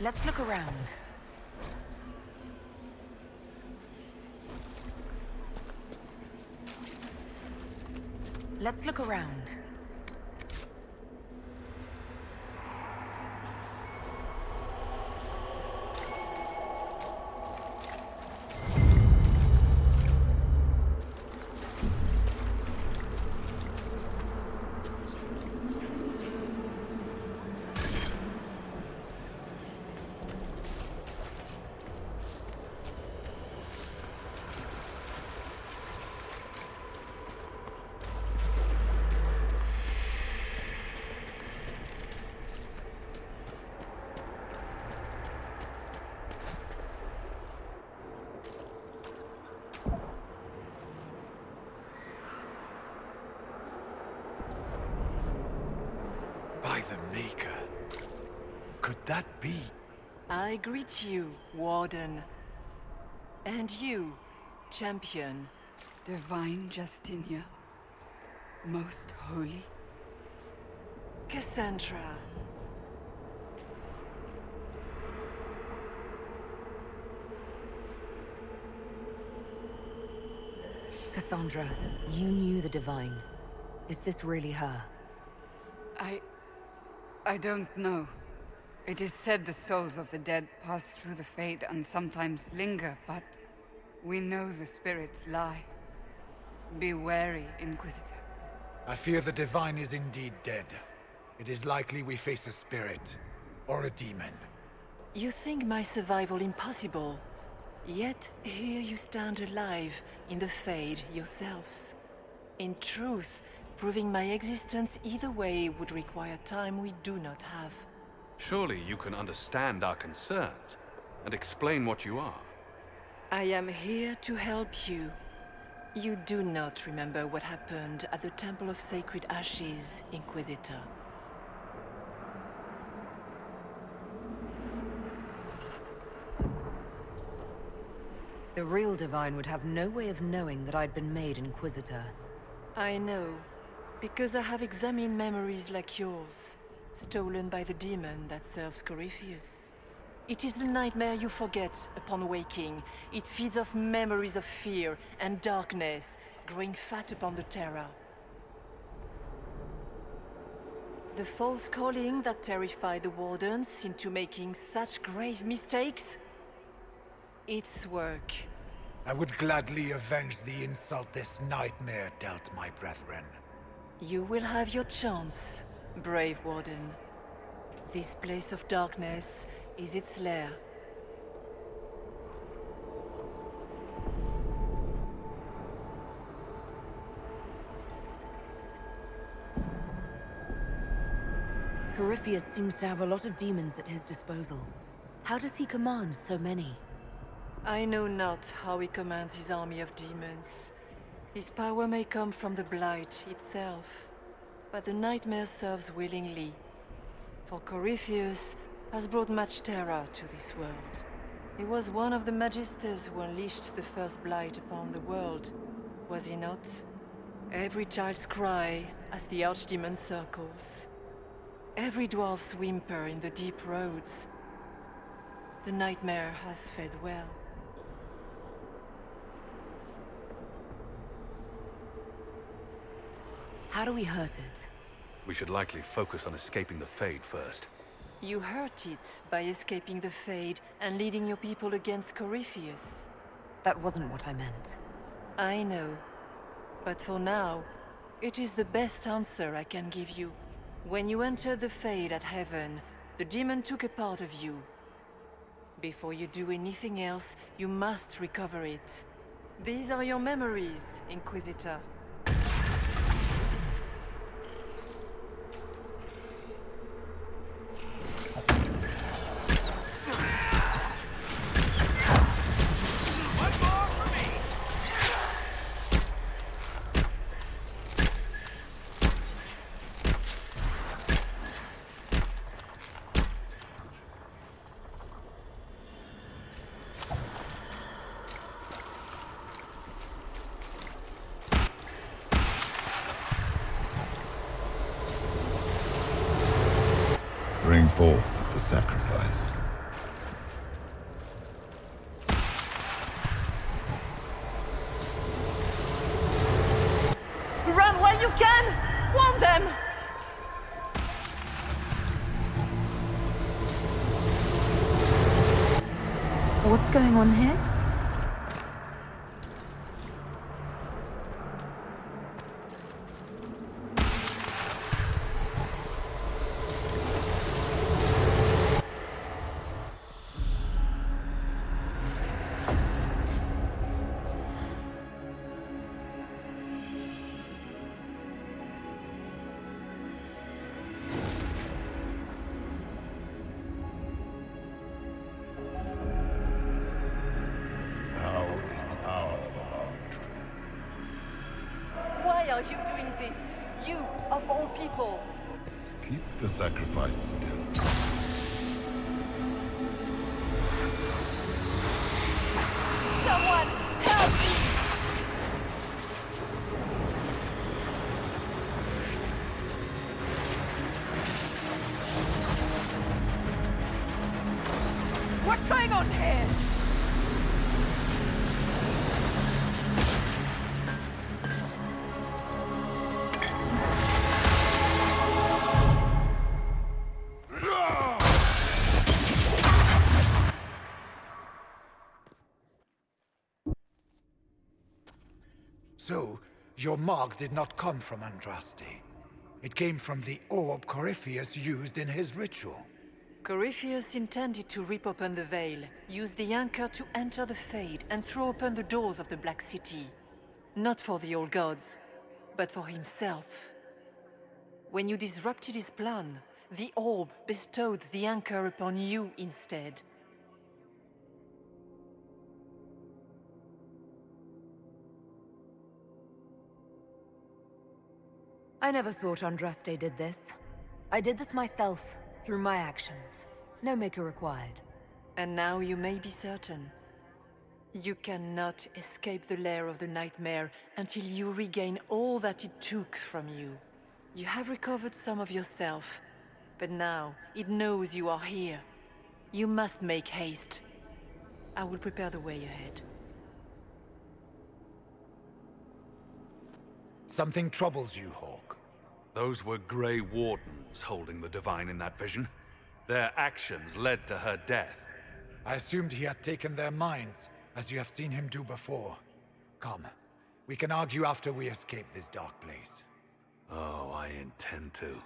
Let's look around. Let's look around. By the Maker. Could that be? I greet you, Warden. And you, Champion. Divine Justinia, most holy. Cassandra. Cassandra, you knew the Divine. Is this really her? I don't know. It is said the souls of the dead pass through the Fade and sometimes linger, but we know the spirits lie. Be wary, Inquisitor. I fear the Divine is indeed dead. It is likely we face a spirit, or a demon. You think my survival impossible, yet here you stand alive in the Fade yourselves. In truth, proving my existence either way would require time we do not have. Surely you can understand our concerns and explain what you are. I am here to help you. You do not remember what happened at the Temple of Sacred Ashes, Inquisitor. The real Divine would have no way of knowing that I'd been made Inquisitor. I know, because I have examined memories like yours, stolen by the demon that serves Corypheus. It is the nightmare you forget upon waking. It feeds off memories of fear and darkness, growing fat upon the terror. The false calling that terrified the Wardens into making such grave mistakes? Its work. I would gladly avenge the insult this nightmare dealt my brethren. You will have your chance, brave Warden. This place of darkness is its lair. Corypheus seems to have a lot of demons at his disposal. How does he command so many? I know not how he commands his army of demons. His power may come from the Blight itself, but the nightmare serves willingly. For Corypheus has brought much terror to this world. He was one of the Magisters who unleashed the first Blight upon the world, was he not? Every child's cry as the Archdemon circles. Every dwarf's whimper in the deep roads. The nightmare has fed well. How do we hurt it? We should likely focus on escaping the Fade first. You hurt it by escaping the Fade and leading your people against Corypheus. That wasn't what I meant. I know. But for now, it is the best answer I can give you. When you entered the Fade at Heaven, the demon took a part of you. Before you do anything else, you must recover it. These are your memories, Inquisitor. Bring forth the sacrifice. going on here? Why are you doing this? You, of all people. Keep the sacrifice still. Someone, help me! What's going on here? So, your mark did not come from Andraste. It came from the orb Corypheus used in his ritual. Corypheus intended to rip open the veil, use the anchor to enter the Fade, and throw open the doors of the Black City. Not for the old gods, but for himself. When you disrupted his plan, the orb bestowed the anchor upon you instead. I never thought Andraste did this. I did this myself, through my actions. No maker required. And now you may be certain. You cannot escape the lair of the nightmare until you regain all that it took from you. You have recovered some of yourself, but now it knows you are here. You must make haste. I will prepare the way ahead. Something troubles you, Hawk. Those were Grey Wardens holding the Divine in that vision. Their actions led to her death. I assumed he had taken their minds, as you have seen him do before. Come, we can argue after we escape this dark place. Oh, I intend to.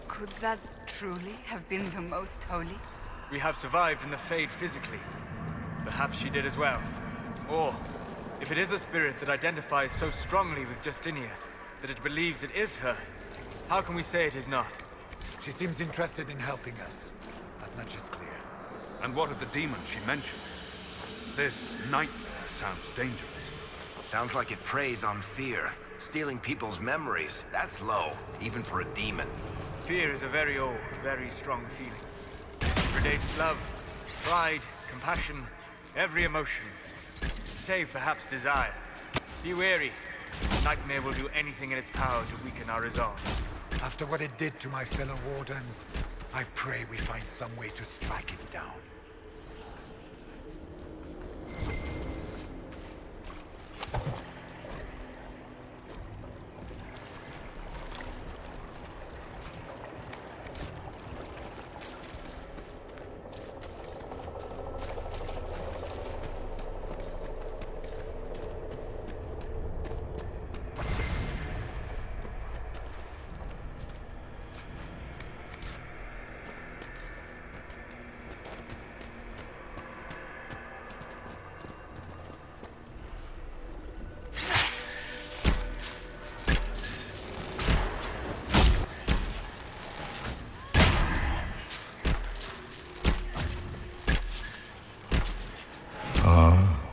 Could that truly have been the most holy? We have survived in the Fade physically. Perhaps she did as well. Or, if it is a spirit that identifies so strongly with Justinia, that it believes it is her, how can we say it is not? She seems interested in helping us. That much is clear. And what of the demon she mentioned? This nightmare sounds dangerous. Sounds like it preys on fear. Stealing people's memories. That's low, even for a demon. Fear is a very old, very strong feeling. It predates love, pride, compassion, every emotion. Save perhaps desire. Be wary. Nightmare will do anything in its power to weaken our resolve. After what it did to my fellow Wardens, I pray we find some way to strike it down.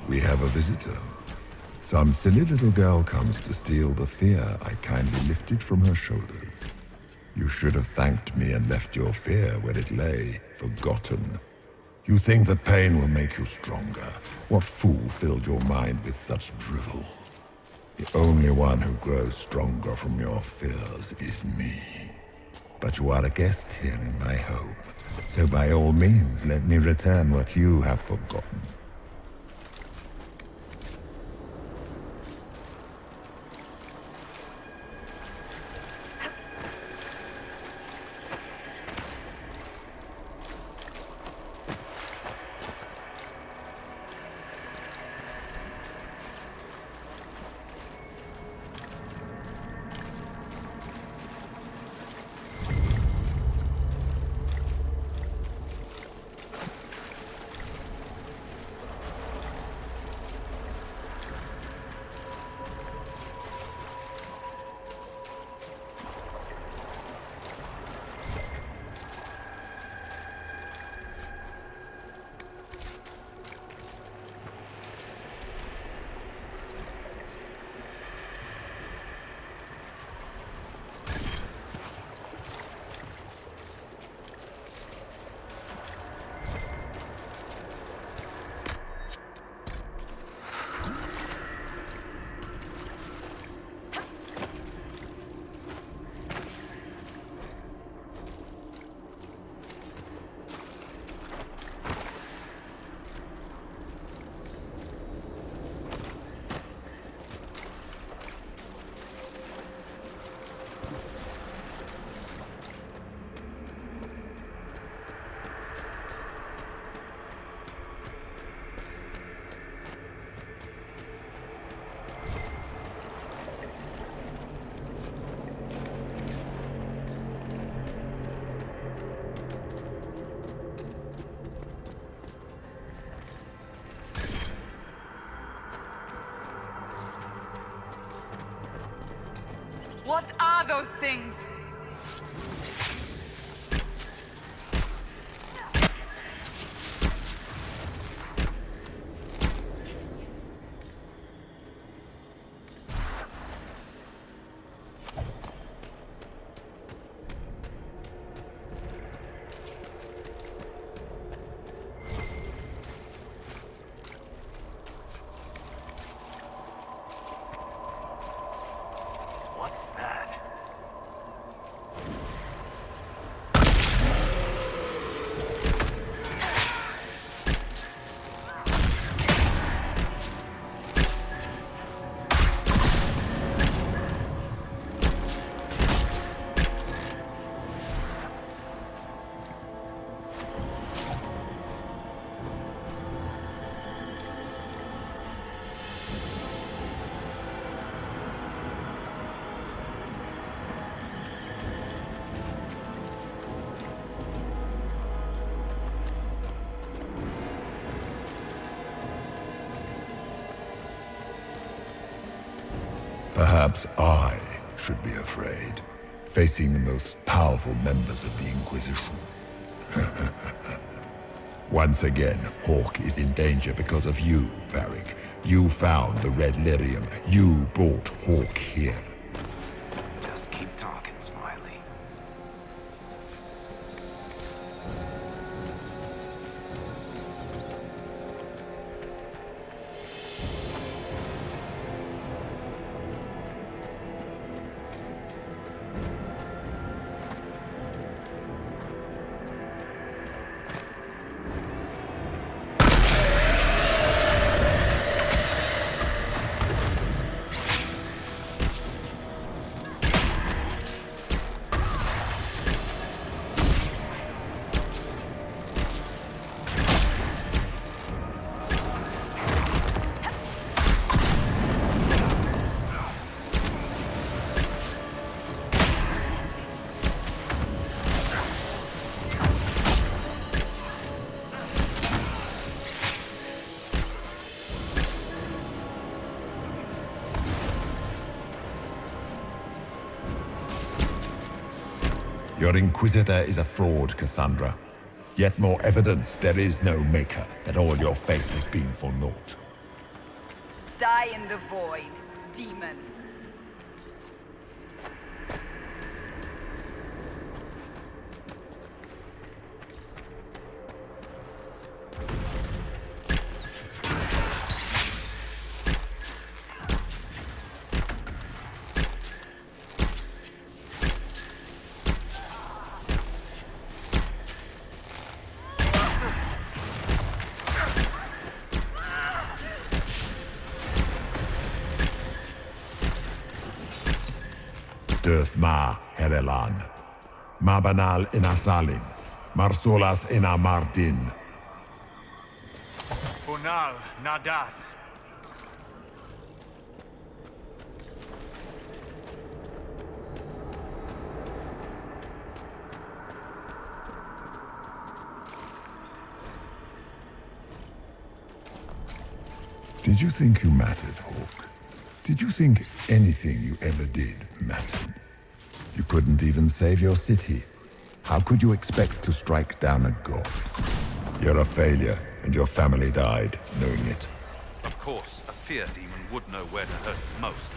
We have a visitor. Some silly little girl comes to steal the fear I kindly lifted from her shoulders. You should have thanked me and left your fear where it lay, forgotten. You think that pain will make you stronger. What fool filled your mind with such drivel? The only one who grows stronger from your fears is me. But you are a guest here in my home, so by all means let me return what you have forgotten. What are those things? What's that? Perhaps I should be afraid, facing the most powerful members of the Inquisition. Once again, Hawk is in danger because of you, Varric. You found the Red Lyrium. You brought Hawk here. Just keep talking, Smiley. Your Inquisitor is a fraud, Cassandra. Yet more evidence there is no Maker, that all your faith has been for naught. Die in the void, demon. Dirth Ma Herelan, Ma Banal Inasalin, Marsolas Inamardin. Bonal Nadas. Did you think you mattered, Hawk? Did you think anything you ever did mattered? You couldn't even save your city. How could you expect to strike down a god? You're a failure, and your family died knowing it. Of course, a fear demon would know where to hurt us most.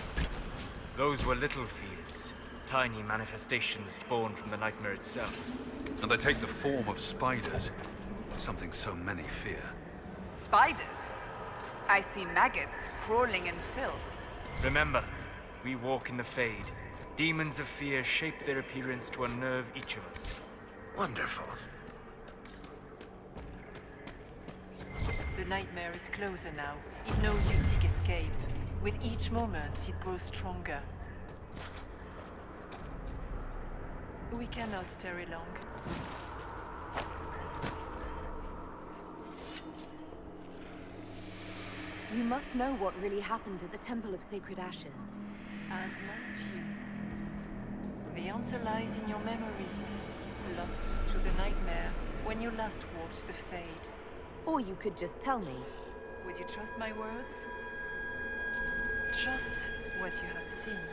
Those were little fears. Tiny manifestations spawned from the nightmare itself. And they take the form of spiders. Something so many fear. Spiders? I see maggots crawling in filth. Remember, we walk in the Fade. Demons of fear shape their appearance to unnerve each of us. Wonderful. The nightmare is closer now. It knows you seek escape. With each moment, it grows stronger. We cannot tarry long. You must know what really happened at the Temple of Sacred Ashes. As must you. The answer lies in your memories, lost to the nightmare when you last walked the Fade. Or you could just tell me. Would you trust my words? Trust what you have seen.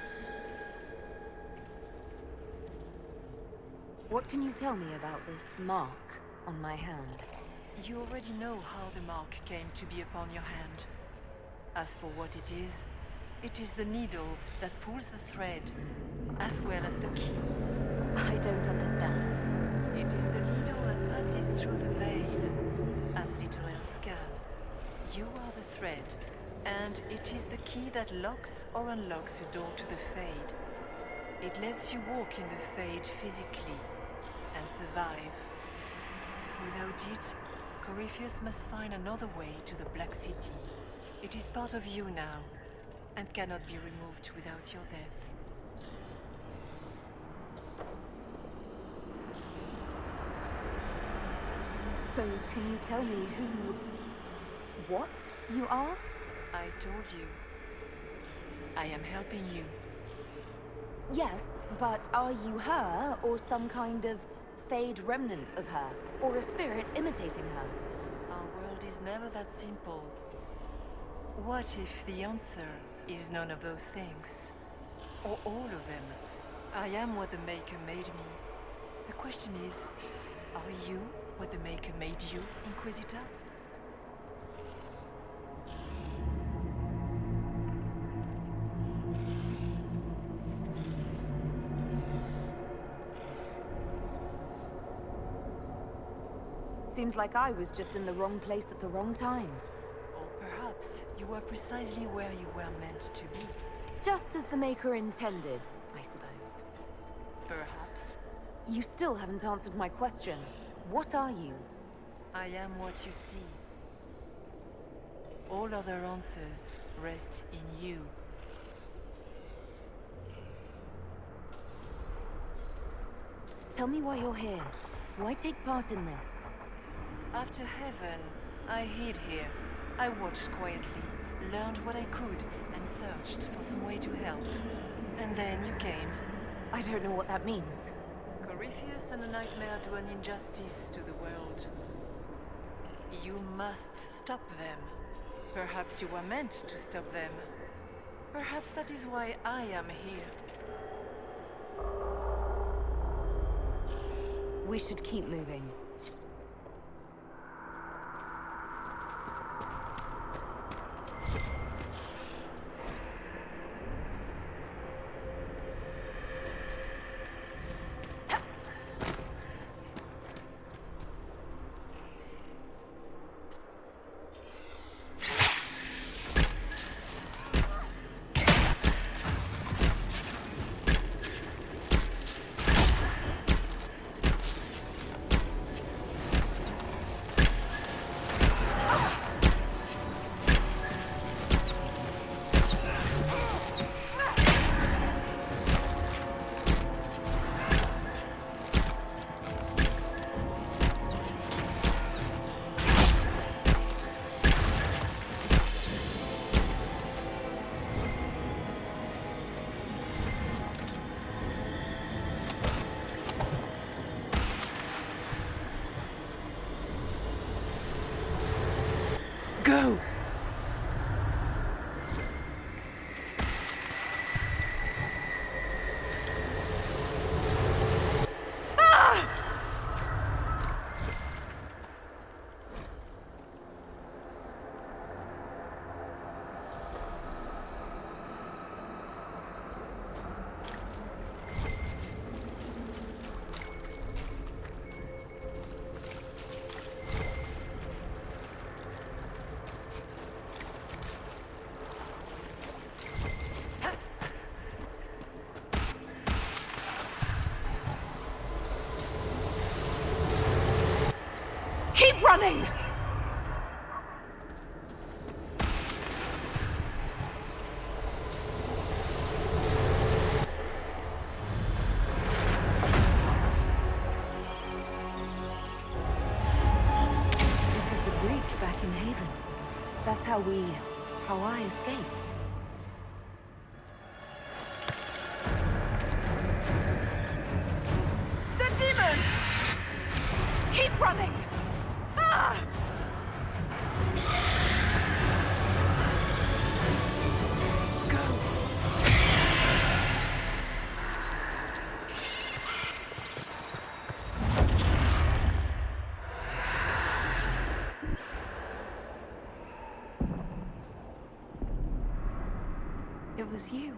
What can you tell me about this mark on my hand? You already know how the mark came to be upon your hand. As for what it is the needle that pulls the thread, as well as the key. I don't understand. It is the needle that passes through the veil, as little else can. You are the thread, and it is the key that locks or unlocks the door to the Fade. It lets you walk in the Fade physically, and survive. Without it, Corypheus must find another way to the Black City. It is part of you now, and cannot be removed without your death. So, can you tell me what you are? I told you. I am helping you. Yes, but are you her, or some kind of Fade remnant of her, or a spirit imitating her? Our world is never that simple. What if the answer is none of those things? Or all of them? I am what the Maker made me. The question is, are you what the Maker made you, Inquisitor? Seems like I was just in the wrong place at the wrong time. Or perhaps you were precisely where you were meant to be. Just as the Maker intended, I suppose. Perhaps. You still haven't answered my question. What are you? I am what you see. All other answers rest in you. Tell me why you're here. Why take part in this? After heaven, I hid here. I watched quietly, learned what I could, and searched for some way to help. And then you came. I don't know what that means. Corypheus and a nightmare do an injustice to the world. You must stop them. Perhaps you were meant to stop them. Perhaps that is why I am here. We should keep moving. Go! Keep running! This is the breach back in Haven. That's how I escaped. The demon! Keep running! Ah! Go! it was you.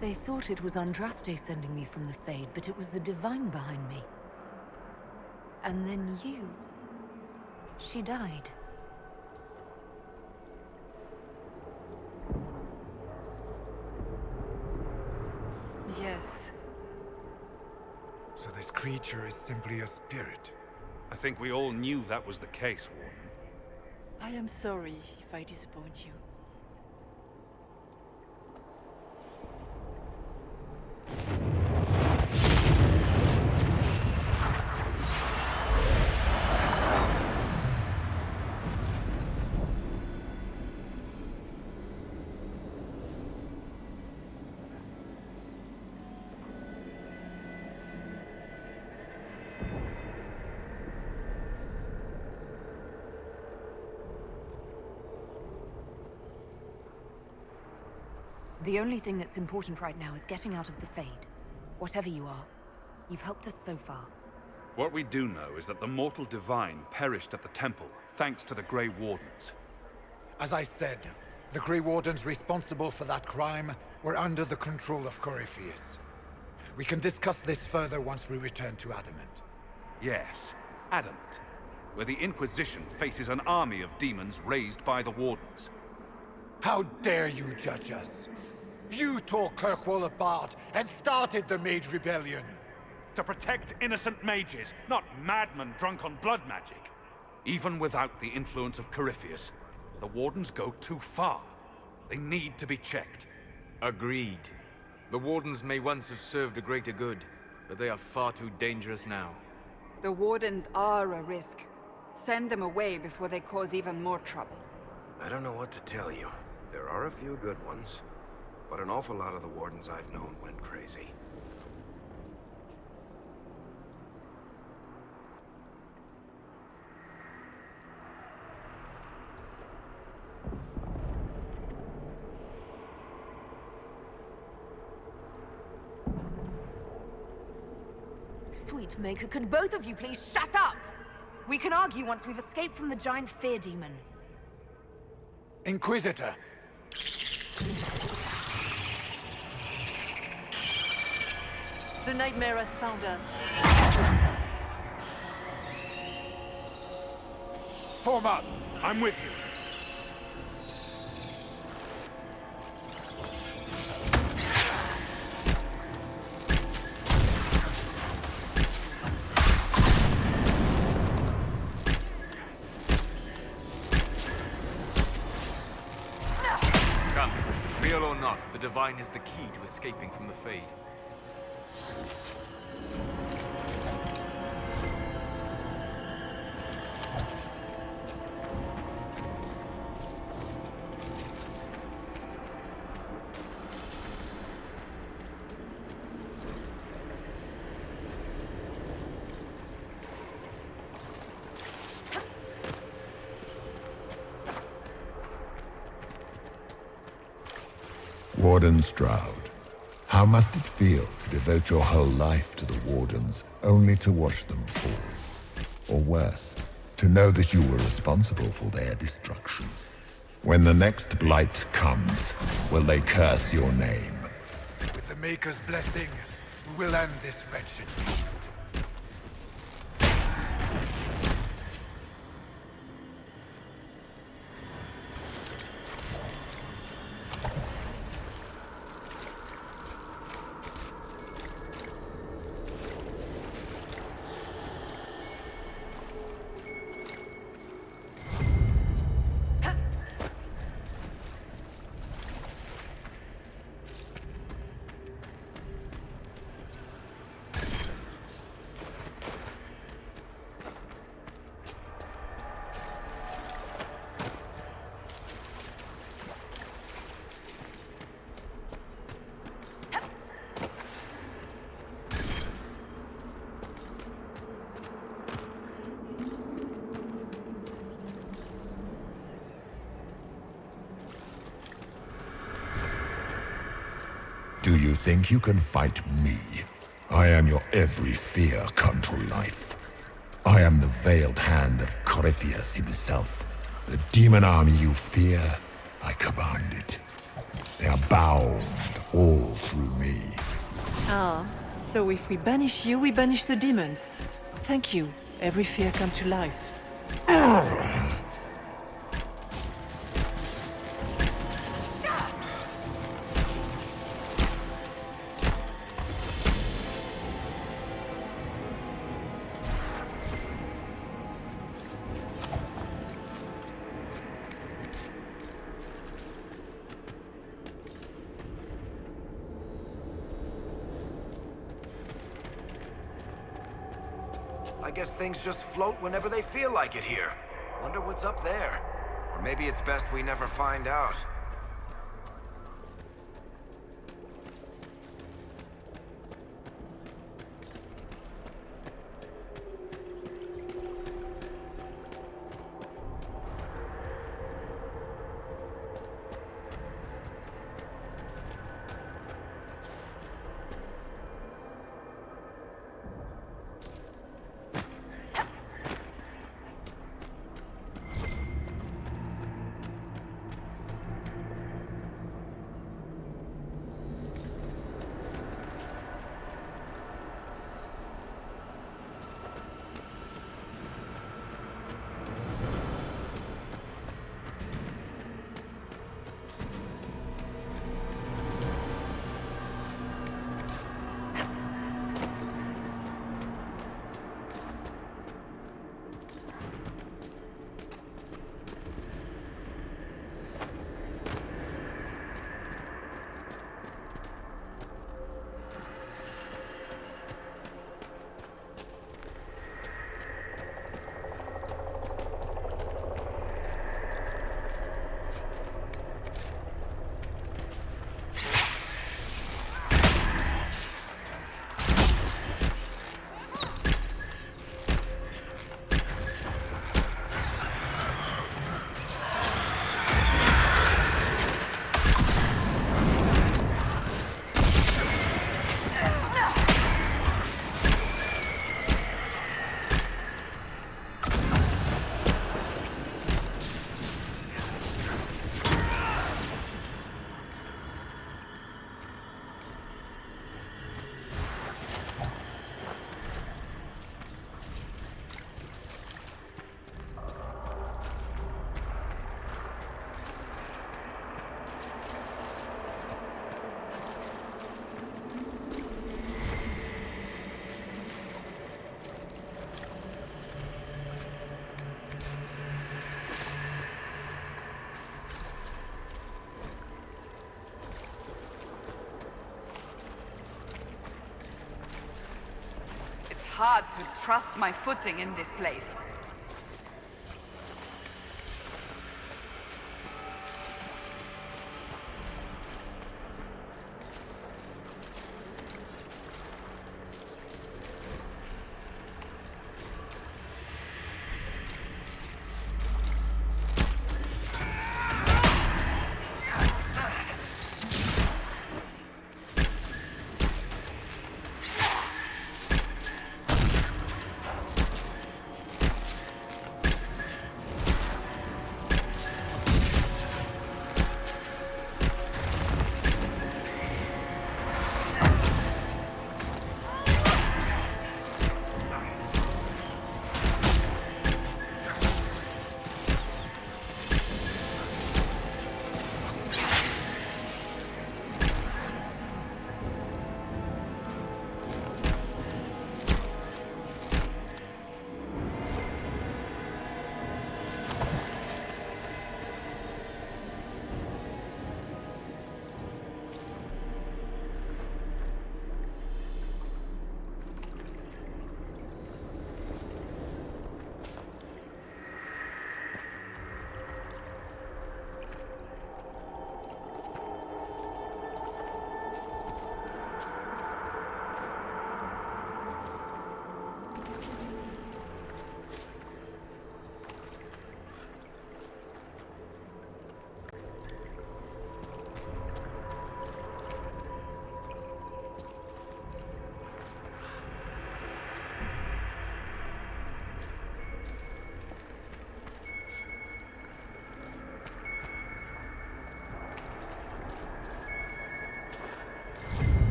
They thought it was Andraste sending me from the Fade, but it was the Divine behind me. And then you... She died. Yes. So this creature is simply a spirit. I think we all knew that was the case, Warden. I am sorry if I disappoint you. The only thing that's important right now is getting out of the Fade. Whatever you are, you've helped us so far. What we do know is that the mortal divine perished at the temple, thanks to the Grey Wardens. As I said, the Grey Wardens responsible for that crime were under the control of Corypheus. We can discuss this further once we return to Adamant. Yes, Adamant, where the Inquisition faces an army of demons raised by the Wardens. How dare you judge us? You tore Kirkwall apart and started the Mage Rebellion. To protect innocent mages, not madmen drunk on blood magic. Even without the influence of Corypheus, the Wardens go too far. They need to be checked. Agreed. The Wardens may once have served a greater good, but they are far too dangerous now. The Wardens are a risk. Send them away before they cause even more trouble. I don't know what to tell you. There are a few good ones, but an awful lot of the Wardens I've known went crazy. Sweet Maker, could both of you please shut up? We can argue once we've escaped from the giant fear demon. Inquisitor! The nightmare has found us. Form up! I'm with you. Come, real or not, the Divine is the key to escaping from the Fade. Warden Stroud, how must it feel to devote your whole life to the Wardens, only to watch them fall? Or worse, to know that you were responsible for their destruction. When the next blight comes, will they curse your name? With the Maker's blessing, we will end this wretched beast. Do you think you can fight me? I am your every fear come to life. I am the veiled hand of Corypheus himself. The demon army you fear, I command it. They are bound all through me. Ah, so if we banish you, we banish the demons. Thank you. Every fear come to life. I guess things just float whenever they feel like it here. Wonder what's up there. Or maybe it's best we never find out. Hard to trust my footing in this place.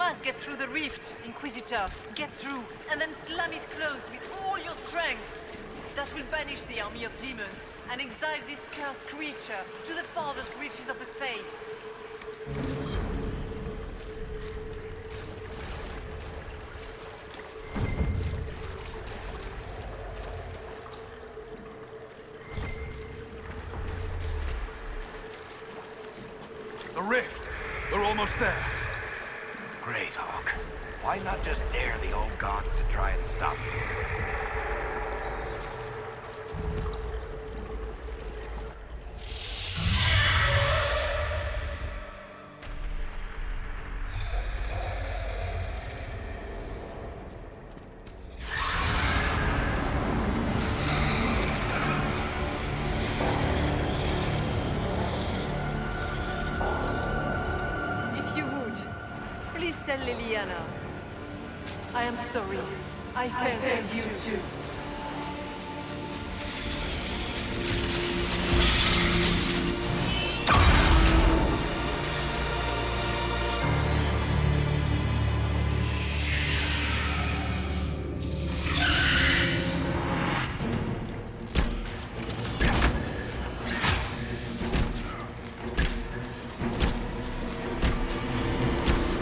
must get through the rift, Inquisitor. Get through, and then slam it closed with all your strength. That will banish the army of demons, and exile this cursed creature to the farthest reaches of the Fade. The rift! They're almost there. Great, Hawk. Why not just dare the old gods to try and stop you? Please tell Liliana. I am sorry. I failed you too.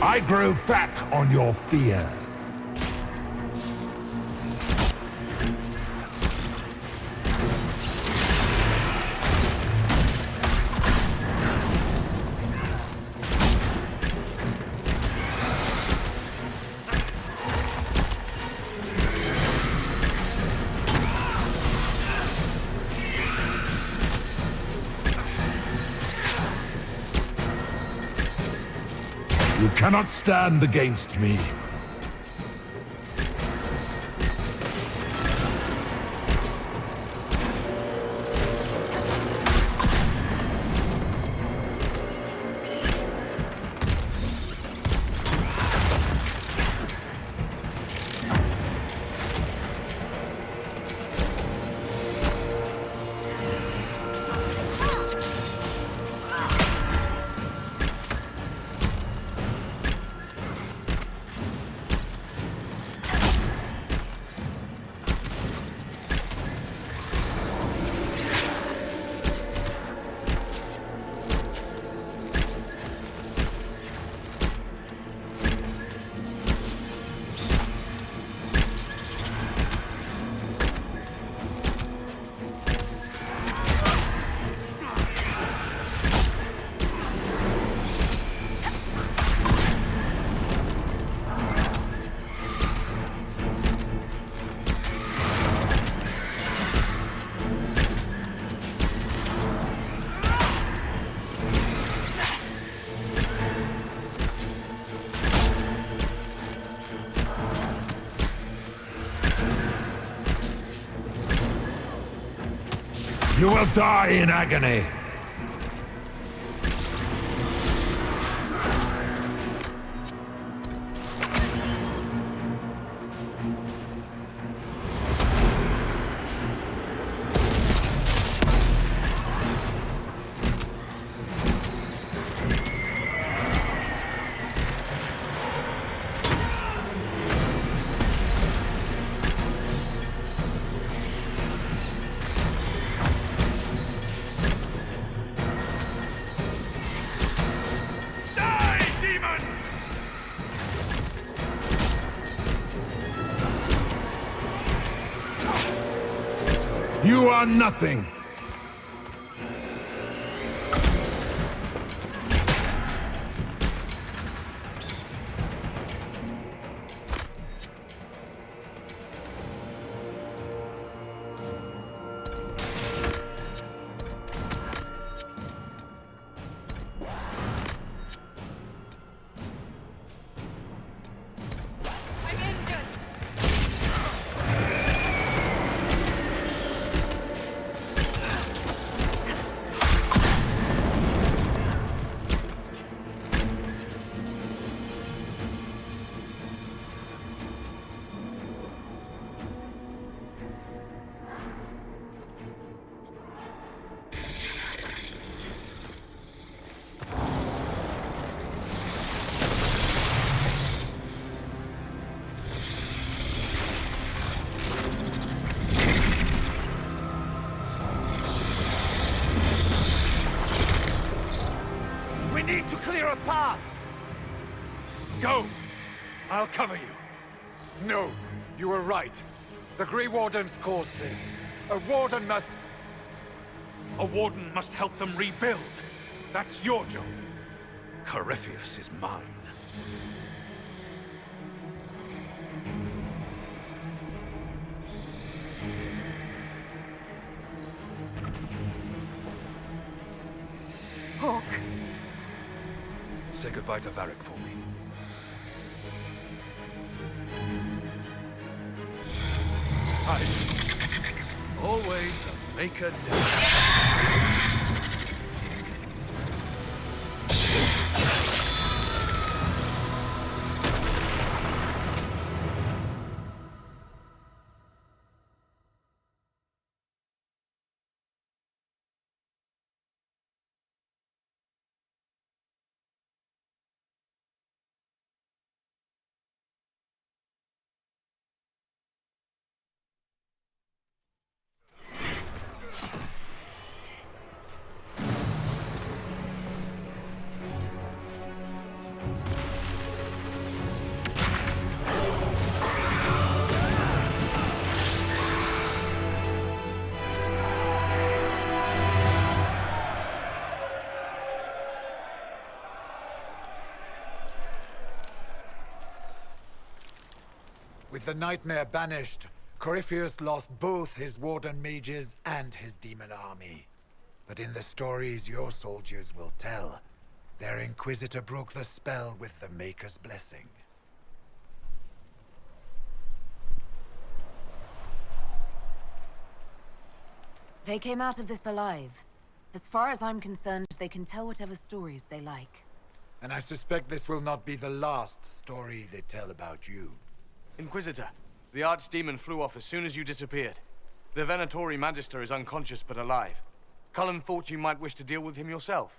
I grow fat on your fear. You cannot stand against me. You will die in agony. You are nothing. Clear a path! Go! I'll cover you. No, you were right. The Grey Wardens caused this. A warden must... A warden must help them rebuild. That's your job. Corypheus is mine. Hawk. Say goodbye to Varric for me. Spider. Always the maker down. With the nightmare banished, Corypheus lost both his warden mages and his demon army. But in the stories your soldiers will tell, their Inquisitor broke the spell with the Maker's blessing. They came out of this alive. As far as I'm concerned, they can tell whatever stories they like. And I suspect this will not be the last story they tell about you. Inquisitor, the Archdemon flew off as soon as you disappeared. The Venatori Magister is unconscious but alive. Cullen thought you might wish to deal with him yourself.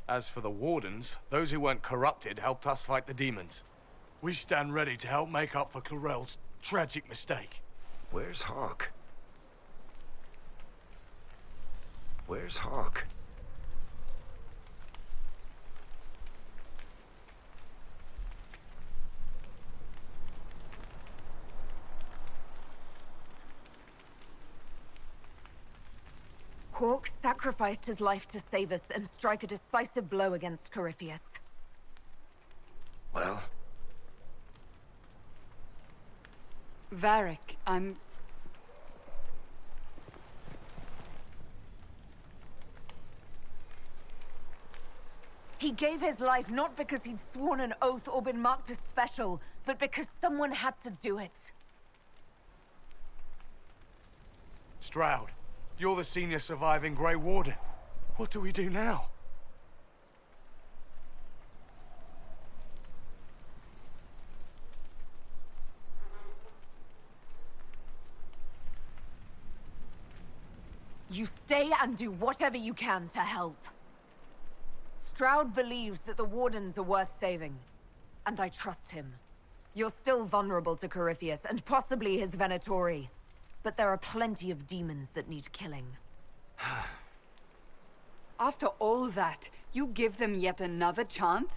As for the Wardens, those who weren't corrupted helped us fight the demons. We stand ready to help make up for Clorel's tragic mistake. Where's Hawk? Where's Hawk? Hawk sacrificed his life to save us and strike a decisive blow against Corypheus. Well? Varric, I'm... He gave his life not because he'd sworn an oath or been marked as special, but because someone had to do it. Stroud, you're the senior surviving Grey Warden. What do we do now? You stay and do whatever you can to help. Stroud believes that the Wardens are worth saving, and I trust him. You're still vulnerable to Corypheus, and possibly his Venatori, but there are plenty of demons that need killing. After all that, you give them yet another chance?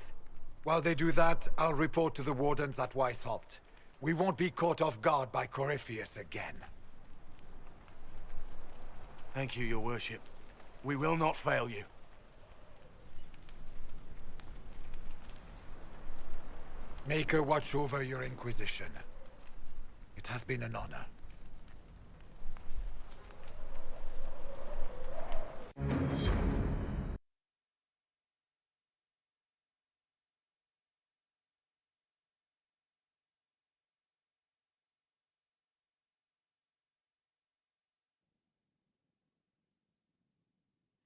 While they do that, I'll report to the Wardens at Weishaupt. We won't be caught off guard by Corypheus again. Thank you, your worship. We will not fail you. Maker watch over your Inquisition. It has been an honor.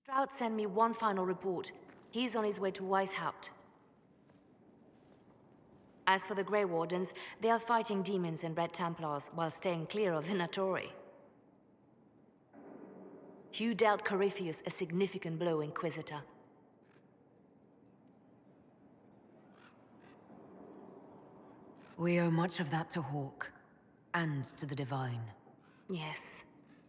Stroud sent me one final report. He's on his way to Weishaupt. As for the Grey Wardens, they are fighting demons and Red Templars while staying clear of Venatori. You dealt Corypheus a significant blow, Inquisitor. We owe much of that to Hawk, and to the Divine. Yes.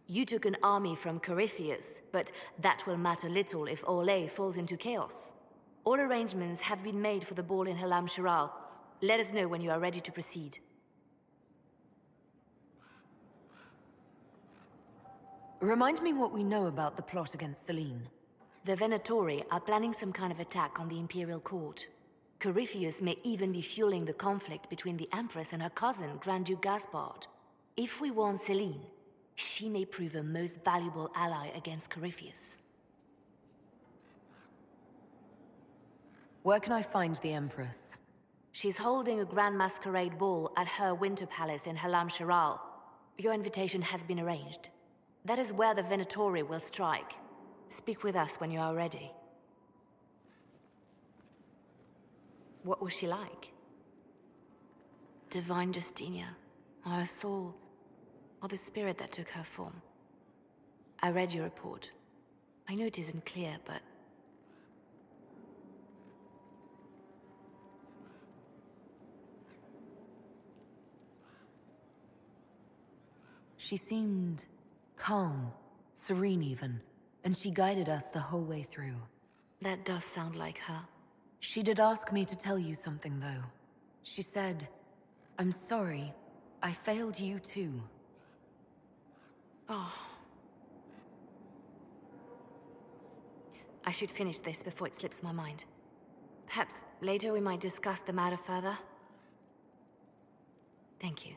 You took an army from Corypheus, but that will matter little if Orlais falls into chaos. All arrangements have been made for the ball in Halam Shiral. Let us know when you are ready to proceed. Remind me what we know about the plot against Selene. The Venatori are planning some kind of attack on the Imperial Court. Corypheus may even be fueling the conflict between the Empress and her cousin, Grand Duke Gaspard. If we warn Selene, she may prove a most valuable ally against Corypheus. Where can I find the Empress? She's holding a grand masquerade ball at her winter palace in Halam Shiral. Your invitation has been arranged. That is where the Venatori will strike. Speak with us when you are ready. What was she like? Divine Justinia, or her soul, or the spirit that took her form. I read your report. I know it isn't clear, but... She seemed calm, serene even, and she guided us the whole way through. That does sound like her. She did ask me to tell you something, though. She said, "I'm sorry, I failed you too." Oh. I should finish this before it slips my mind. Perhaps later we might discuss the matter further. Thank you.